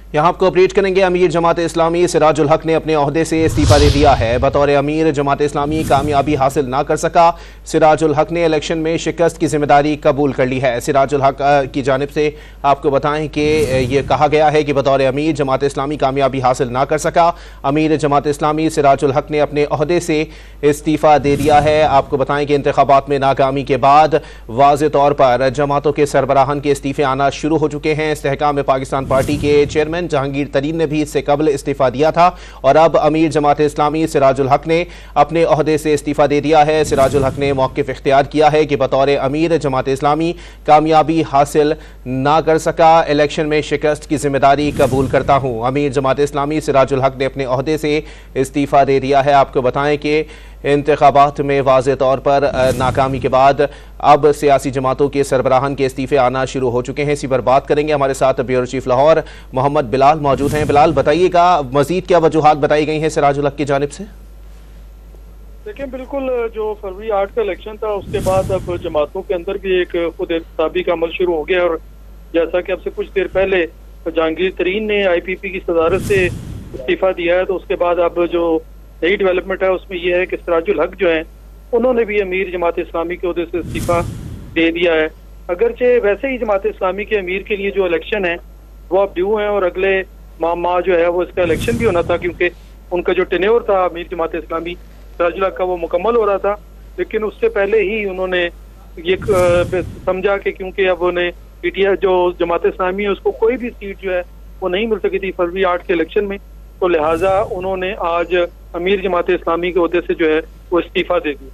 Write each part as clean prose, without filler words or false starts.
यहाँ आपको अपडेट करेंगे। अमीर जमात इस्लामी सिराजुल हक ने अपने ओहदे से इस्तीफा दे दिया है। बतौर अमीर जमात इस्लामी कामयाबी हासिल ना कर सका। सिराजुल हक ने इलेक्शन में शिकस्त की जिम्मेदारी कबूल कर ली है। सिराजुल हक की जानिब से आपको बताएं कि ये कहा गया है कि बतौर अमीर जमात इस्लामी कामयाबी हासिल ना कर सका। अमीर जमात इस्लामी सिराजुल हक ने अपने ओहदे से इस्तीफा दे दिया है। आपको बताएं कि इंतखाबात में नाकामी के बाद वाज़े तौर पर जमातों के सरबराहान के इस्तीफे आना शुरू हो चुके हैं। इस्तेहकाम पाकिस्तान पार्टी के चेयरमैन जहांगीर तरीन ने भी इससे कबल इस्तीफा दिया था और अब अमीर जमात इस्लामी सिराजुल हक ने अपने ओहदे से इस्तीफा दे दिया है। सिराजुल हक ने मौक़िफ़ इख्तियार किया है कि बतौर अमीर जमात इस्लामी कामयाबी हासिल ना कर सका, इलेक्शन में शिकस्त की जिम्मेदारी कबूल करता हूँ। अमीर जमात इस्लामी सिराजुल हक ने अपने ओहदे से इस्तीफा दे दिया है। आपको बताएं कि इंतखाबात में वाज़े तौर पर नाकामी के बाद अब सियासी जमातों के सरबराहान के इस्तीफे आना शुरू हो चुके हैं। इसी पर बात करेंगे। हमारे साथ ब्यूरो चीफ लाहौर मोहम्मद बिलाल मौजूद हैं। बिलाल, बताइएगा मजीद क्या वजूहात बताई गई हैं सिराजुल हक की जानिब से? देखिए, बिल्कुल जो फरवरी 8 का इलेक्शन था उसके बाद अब जमातों के अंदर भी एक खुद एहतसाबी का अमल शुरू हो गया और जैसा कि अब से कुछ देर पहले जहांगीर तरीन ने IPP की सदारत से इस्तीफा दिया है, तो उसके बाद अब जो नई डेवलपमेंट है उसमें यह है कि सिराजुल हक जो है उन्होंने भी अमीर जमात इस्लामी के ओहदे से इस्तीफा दे दिया है। अगरचे वैसे ही जमात इस्लामी के अमीर के लिए जो इलेक्शन है वो अब ड्यू है और अगले माह जो है वो इसका इलेक्शन भी होना था, क्योंकि उनका जो टेन्योर था अमीर जमात इस्लामी सिराजुल हक का वो मुकम्मल हो रहा था। लेकिन उससे पहले ही उन्होंने ये समझा कि क्योंकि अब उन्हें PTI जो जमात इस्लामी है उसको कोई भी सीट जो है वो नहीं मिल सकी थी फरवरी 8 के इलेक्शन में, तो लिहाजा उन्होंने आज अमीर जमात इस्लामी के ओहदे से जो है वो इस्तीफा दे दिया।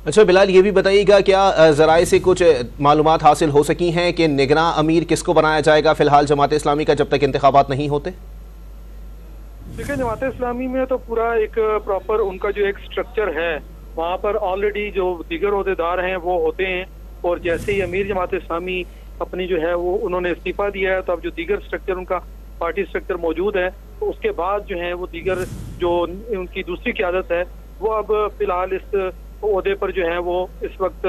अच्छा बिलाल, ये भी बताइएगा क्या ज़राए से कुछ मालूमात हासिल हो सकी हैं कि निगरां अमीर किसको बनाया जाएगा फिलहाल जमात इस्लामी का जब तक इंतखाबात नहीं होते? देखिए, जमात इस्लामी में तो पूरा एक प्रॉपर उनका जो एक स्ट्रक्चर है वहाँ पर ऑलरेडी जो दीगर ओहदेदार हैं वो होते हैं और जैसे ही अमीर जमात इस्लामी अपनी जो है वो उन्होंने इस्तीफा दिया है तो अब जो दीगर स्ट्रक्चर उनका पार्टी स्ट्रक्चर मौजूद है, तो उसके बाद जो है वो दीगर जो उनकी दूसरी क़यादत है वो अब फिलहाल इस ओहदे पर जो है वो इस वक्त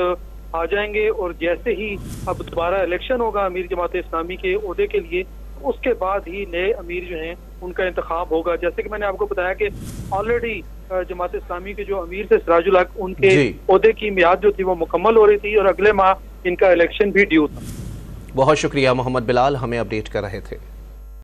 आ जाएंगे और जैसे ही अब दोबारा इलेक्शन होगा अमीर जमात इस्लामी के ओहदे के लिए, उसके बाद ही नए अमीर जो हैं उनका इंतखाब होगा। जैसे कि मैंने आपको बताया कि ऑलरेडी जमात इस्लामी के जो अमीर थे सिराजुल हक, उनके ओहदे की मियाद जो थी वो मुकम्मल हो रही थी और अगले माह इनका इलेक्शन भी ड्यू था। बहुत शुक्रिया मोहम्मद बिलाल, हमें अपडेट कर रहे थे।